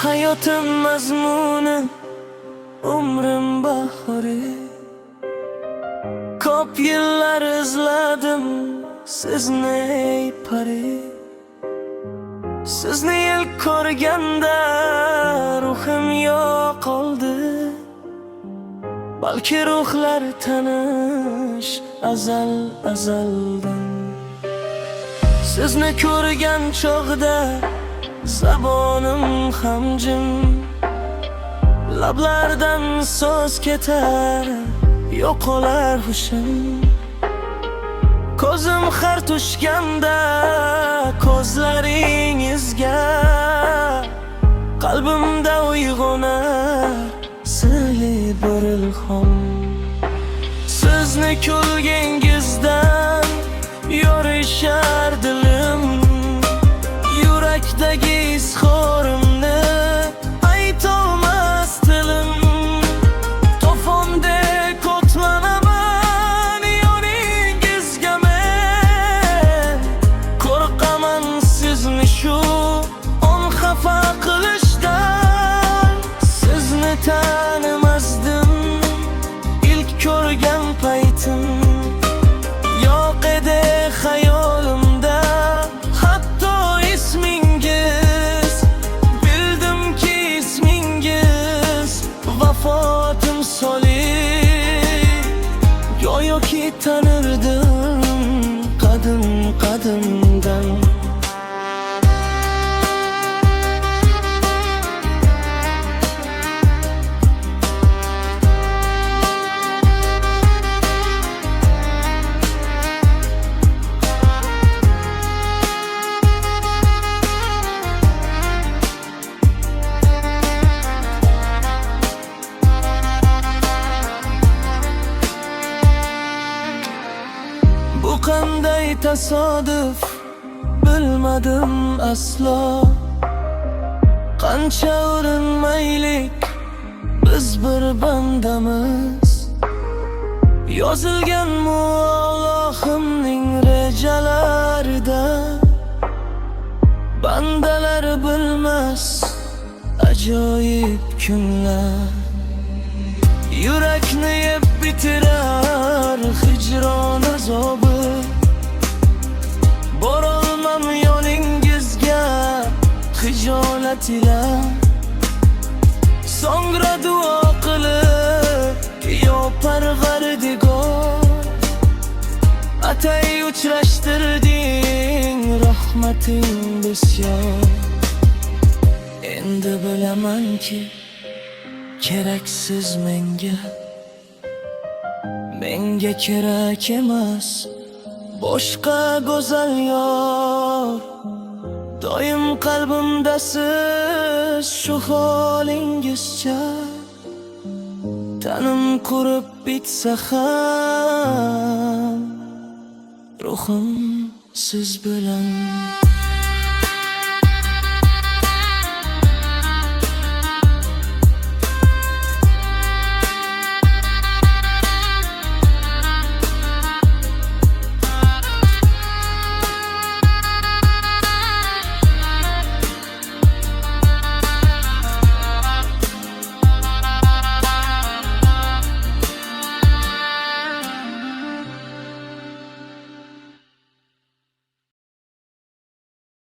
Hayotim mazmuni, umrim bahori. Ko'p yillar izladim sizni ey pari. Sizni ilk ko'rganda ruhim yo'qoldi. Balki ruhlar tanish azaldan. Sizni ko'rgan chog'da zabonim ham jim. Lablardan so'z ketar, yo'qolar hushim. Ko'zim har tushganda ko'zlaringizga, qalbimda uyg'onar sirli bir ilhom. Sizni kulgingizdan yorishar dilim, yurakdagi izhorimni aytolmas tilim. To'fondek o'tlanaman yoningizga men, qo'rqaman sizni shu on xafa qilishdan. Sizni tanimasdim ilk ko'rgan paytim, yo'q edi xayolimda hatto ismingiz. Bildimki ismingiz vafo timsoli, go'yoki tanirdim qadimdan. Bu qanday tasodif bilmadim aslo. Qancha urinmaylik biz bir bandamiz. Yozilgan mu Allohimning rejalarida, bandalar bilmas ajoyib kunlar. Yurakni yeb bitirar hijron azobi. Borolmam yoningizga hijolat ila. So'ngra duo qilib yo Parvardigor, atay uchrashtirding rahmating bisyor. Endi bilamanki keraksiz menga kerak emas boshqa go'zal yor. Doim qalbimdasiz shu holingizcha, tanim qurib bitsa ham ruhim siz bilan.